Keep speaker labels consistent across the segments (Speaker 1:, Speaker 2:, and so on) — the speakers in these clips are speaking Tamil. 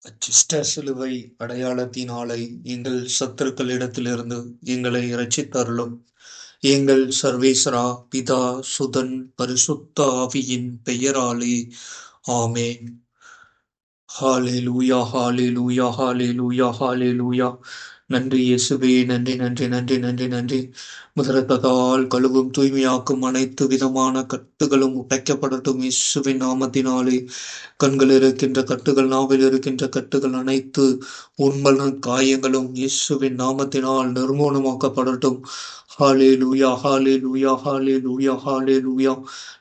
Speaker 1: அச்சிஷ்ட சிலுவை அடையாளத்தினாலே எங்கள் சத்துருக்களிடத்திலிருந்து எங்களை இரட்சித்தருளும். எங்கள் சர்வேஸ்வரா, பிதா, சுதன், பரிசுத்த ஆவியின் பெயராலே. ஆமென். ஹalleluya, ஹalleluya, ஹalleluya, ஹalleluya. நன்றி இயேசுவே, நன்றி நன்றி நன்றி நன்றி நன்றி. முதரத்ததால் கழுவும் தூய்மையாக்கும் அனைத்து விதமான கட்டுகளும் உடைக்கப்படட்டும் இயேசுவின் நாமத்தினாலே. கண்கள் இருக்கின்ற கட்டுகள், நாவில் இருக்கின்ற கட்டுகள், அனைத்து உண்மன காயங்களும் இயேசுவின் நாமத்தினால் நிர்மூலமாக்கப்படட்டும். ஹalleluya, ஹalleluya, ஹalleluya, ஹalleluya.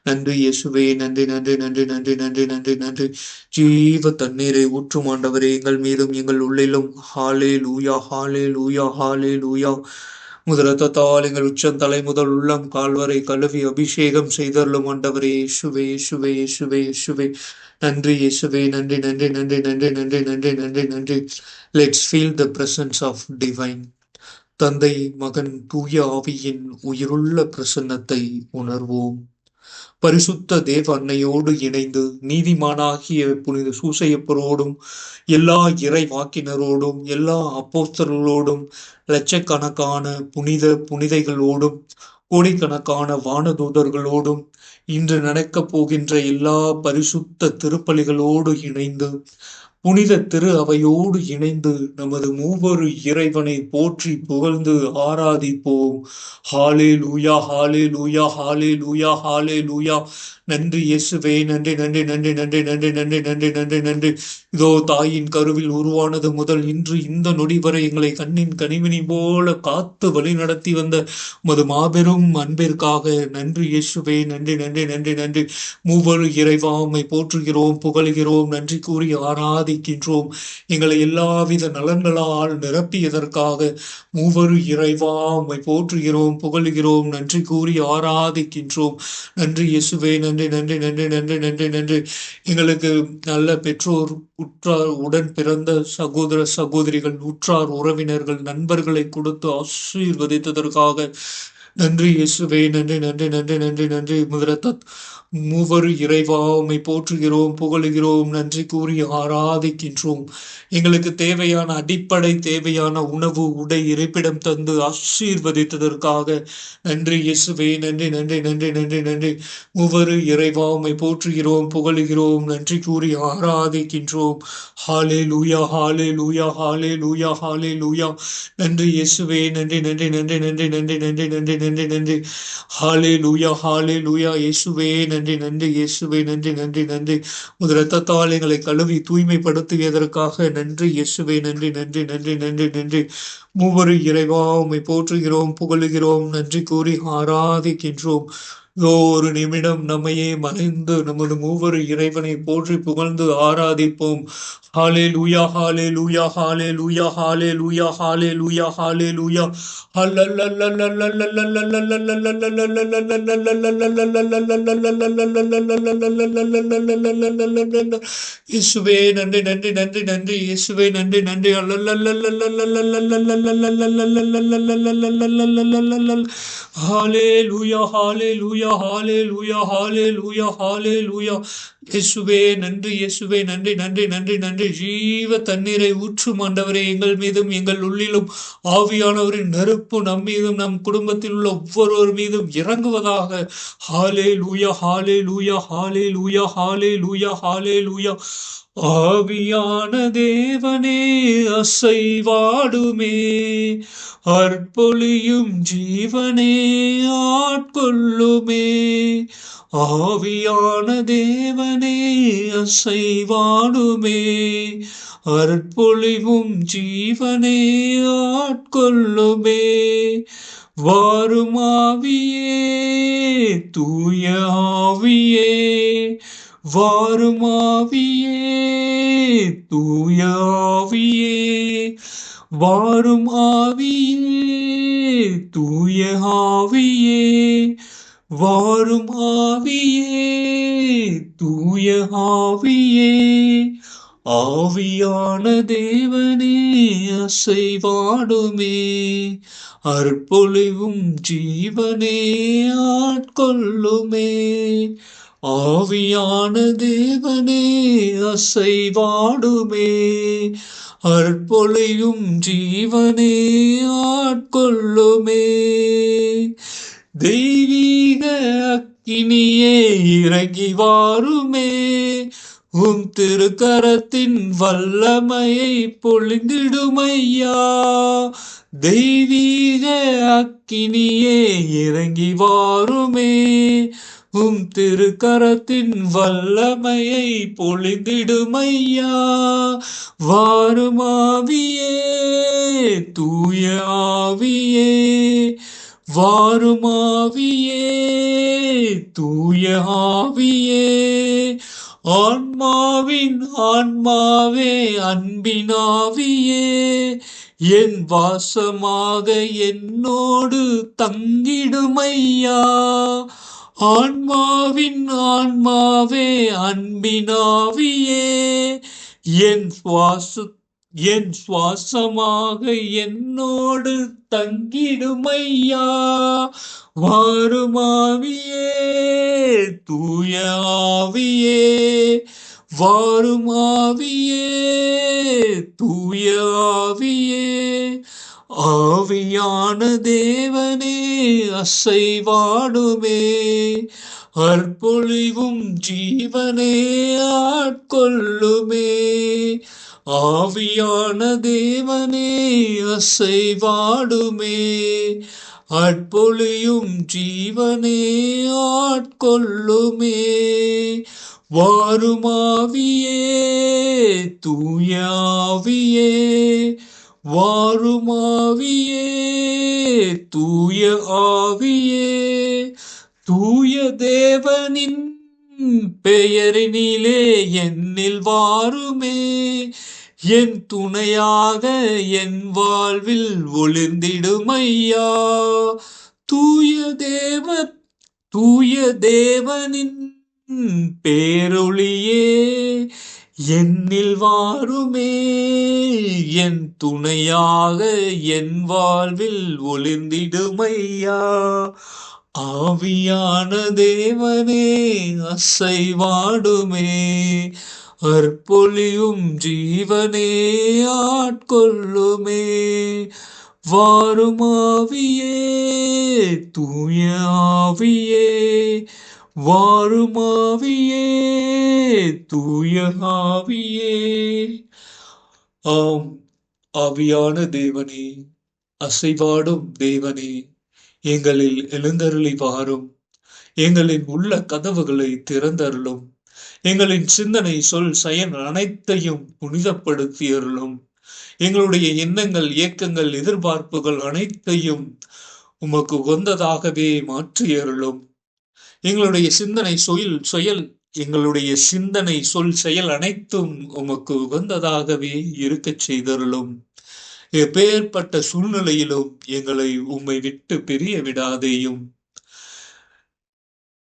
Speaker 1: நன்றி இயேசுவே, நன்றி நன்றி நன்றி நன்றி நன்றி நன்றி நன்றி. ஜீவ தண்ணீரை ஊற்றும் ஆண்டவரே, எங்கள் மீதும் எங்கள் உள்ளிலும். ஹalleluya, ஹalleluya, ஹalleluya. முதரத்தால் எங்கள் உச்சம் தலை முதல் உள்ளம் கால்வரை கழுவி அபிஷேகம் செய்தருளும் ஆண்டவரே. இயேசுவே, இயேசுவே, இயேசுவே, இயேசுவே. நன்றி இயேசுவே, நன்றி நன்றி நன்றி நன்றி நன்றி நன்றி நன்றி நன்றி. Let's feel the presence of divine. தந்தை, மகன், தூய ஆவியின் உயிருள்ள பிரசன்னத்தை உணர்வோம். பரிசுத்த தேவ அன்னையோடு இணைந்து நீதிமானாகிய புனித சூசையப்பரோடும் எல்லா இறை வாக்கினரோடும் எல்லா அப்போஸ்தலர்களோடும் லட்சக்கணக்கான புனிதைகளோடும் கோடிக்கணக்கான வானதூதர்களோடும் இன்று நடக்கப் போகின்ற எல்லா பரிசுத்த திருப்பலிகளோடு இணைந்து புனித திரு அவையோடு இணைந்து நமது மூவொரு இறைவனை போற்றி புகழ்ந்து ஆராதிப்போம். ஹalleluya, ஹalleluya, ஹalleluya, ஹalleluya. நன்றி இயேசுவே, நன்றி நன்றி நன்றி நன்றி நன்றி நன்றி நன்றி நன்றி நன்றி. இதோ தாயின் கருவில் உருவானது முதல் இன்று இந்த நொடி வரை எங்களை கண்ணின் கனிவினி போல காத்து வழி நடத்தி வந்த உமது மாபெரும் அன்பிற்காக நன்றி இயேசுவே, நன்றி நன்றி நன்றி நன்றி. மூவரு இறைவா, உம்மை போற்றுகிறோம், புகழுகிறோம், நன்றி கூறி ஆராதிக்கின்றோம். எங்களை எல்லாவித நலன்களால் நிரப்பியதற்காக மூவரு இறைவா, உம்மை போற்றுகிறோம், புகழுகிறோம், நன்றி கூறி ஆராதிக்கின்றோம். நன்றி இயேசுவே, நன்றி நன்றி நன்றி நன்றி நன்றி நன்றி. எங்களுக்கு நல்ல பெற்றோர், உற்றார், உடன் பிறந்த சகோதர சகோதரிகள், உற்றார் உறவினர்கள், நண்பர்களை கொடுத்து ஆசீர்வதித்ததற்காக நன்றி இயேசுவே, நன்றி நன்றி நன்றி நன்றி நன்றி. முதலத்த மூவரு இறைவா, உம்மை போற்றுகிறோம், புகழுகிறோம், நன்றி கூறி ஆராதிக்கின்றோம். எங்களுக்கு தேவையான அடிப்படை தேவையான உணவு, உடை, இருப்பிடம் தந்து ஆசீர்வதித்ததற்காக நன்றி இயேசுவே, நன்றி நன்றி நன்றி நன்றி நன்றி. மூவரு இறைவா, உம்மை போற்றுகிறோம், புகழுகிறோம், நன்றி கூறி ஆராதிக்கின்றோம். ஹalleluya, ஹalleluya, ஹalleluya, ஹalleluya. நன்றி இயேசுவே, நன்றி நன்றி நன்றி நன்றி நன்றி நன்றி நன்றி நன்றி நன்றி. ஹalleluya, ஹalleluya. இயேசுவே நன்றி, நன்றி இயேசுவே, நன்றி நன்றி நன்றி. உமது இரத்தத்தால் எங்களை கழுவி தூய்மைப்படுத்தியதற்காக நன்றி இயேசுவே, நன்றி நன்றி நன்றி நன்றி நன்றி. மூவரு இறைவா, உம்மை போற்றுகிறோம், புகழுகிறோம், நன்றி கூறி ஆராதிக்கின்றோம். ஒரு நிமிடம் நம்மையே மறைந்து நமது மூவரு இறைவனை போற்றி புகழ்ந்து ஆராதிப்போம். ஹalleluya, ஹalleluya, ஹalleluya, ஹalleluya, ஹalleluya, ஹalleluya. இயேசுவே நன்றி நன்றி நன்றி நன்றி. இயேசுவே நன்றி நன்றி. ஹalleluya, ஹalleluya, ஹalleluya, ஹalleluya, ஹalleluya. இயேசுவே நன்றி, இயேசுவே நன்றி நன்றி நன்றி நன்றி. ஜீவ தண்ணீரை ஊற்றும் ஆண்டவரே, எங்கள் மீதும் எங்கள் உள்ளிலும் ஆவியானவரின் நெருப்பு நம் மீதும் நம் குடும்பத்தில் உள்ள ஒவ்வொருவர் மீதும் இறங்குவதாக. ஹalleluya, ஹalleluya, ஹalleluya, ஹalleluya, ஹalleluya. ஆவியான தேவனே அசைவாடுமே, அற்பொழியும் ஜீவனே ஆட்கொள்ளுமே. ஆவியான தேவனே அசைவாடுமே, அற்பொழிவும் ஜீவனே ஆட்கொள்ளுமே. வாரும் ஆவியே, தூய ஆவியே, வாரும் ஆவியே, தூய ஆவியே, வாரும் ஆவியே, தூய ஆவியே, வாரும் ஆவியே, தூய ஆவியே. ஆவியான தேவனே அசைவாடுமே, அற்பொழிவும் ஜீவனே ஆட்கொள்ளுமே. ஆவியான தேவனே அசைவாடுமே, அற்பொழியும் ஜீவனே ஆட்கொள்ளுமே. தெய்வீக அக்கினியே இறங்கி வாருமே, திருக்கரத்தின் வல்லமையை பொழிந்திடுமையா. தெய்வீக அக்கினியே இறங்கி வாருமே, திருக்கரத்தின் வல்லமையை பொழிந்திடுமையா. வாருமாவியே தூய ஆவியே, வாருமாவியே தூய ஆவியே, ஆன்மாவின் ஆன்மாவே அன்பினாவியே, என் வாசமாக என்னோடு தங்கிடுமையா. ஆன்மாவின் ஆன்மாவே அன்பினாவியே, என் சுவாசமாக என்னோடு தங்கிடுமையா. வாருமாவியே தூய ஆவியே, வாருமாவியே தூய ஆவியே, ஆவியான தேவனே அசைவாடுமே, அற்பொழிவும் ஜீவனே ஆட்கொள்ளுமே. ஆவியான தேவனே அசைவாடுமே, அற்பொழியும் ஜீவனே ஆட்கொள்ளுமே. வாருமாவியே தூய ஆவியே, வாருமாவியே தூய ஆவியே, தூய தேவனின் பெயரினிலே என்னில் வாருமே, என் துணையாக என் வாழ்வில் ஒளிர்ந்திடுமையா. தூய தேவனின் பேரொளியே என்னில் வாருமே, என் துணையாக என் வாழ்வில் ஒளிர்ந்திடுமையா. ஆவியான தேவனே அசைவாடுமே, அற்பொழியும் ஜீவனே ஆட்கொள்ளுமே. வாருமாவியே தூய ஆவியே, வாருமாவியே தூய ஆவியே. ஆம், ஆவியான தேவனே, அசைவாடும் தேவனே, எங்களில் எழுந்தருளி வாரும். எங்களின் உள்ள கதவுகளை திறந்தருளும். எங்களின் சிந்தனை சொல் செயல் அனைத்தையும் புனிதப்படுத்தியருளும். எங்களுடைய எண்ணங்கள் இயக்கங்கள் எதிர்பார்ப்புகள் அனைத்தையும் உமக்கு உகந்ததாகவே மாற்றியருளும். எங்களுடைய சிந்தனை சொல் செயல் அனைத்தும் உமக்கு உகந்ததாகவே இருக்கச் செய்தருளும். எப்பேற்பட்ட சூழ்நிலையிலும் எங்களை உம்மை விட்டு பிரிய விடாதேயும்.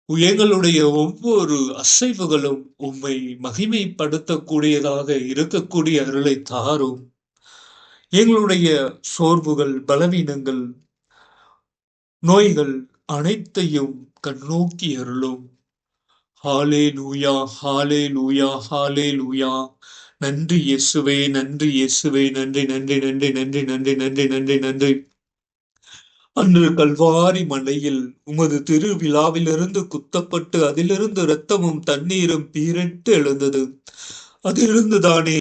Speaker 1: எங்களுடைய ஒவ்வொரு அசைவுகளும் உம்மை மகிமைப்படுத்தக்கூடியதாக இருக்கக்கூடிய அருளை தாரும். எங்களுடைய சோர்வுகள், பலவீனங்கள், நோய்கள் அனைத்தையும் கண்ணோக்கி அருளும். ஹalleluya, ஹalleluya, ஹalleluya. நன்றி இயேசுவே, நன்றி இயேசுவே, நன்றி நன்றி நன்றி நன்றி நன்றி நன்றி நன்றி நன்றி. அன்று கல்வாரி மலையில் உமது திருவிழாவிலிருந்து குத்தப்பட்டு அதிலிருந்து இரத்தமும் தண்ணீரும் பீரிட்டு எழுந்தது. அதிலிருந்து தானே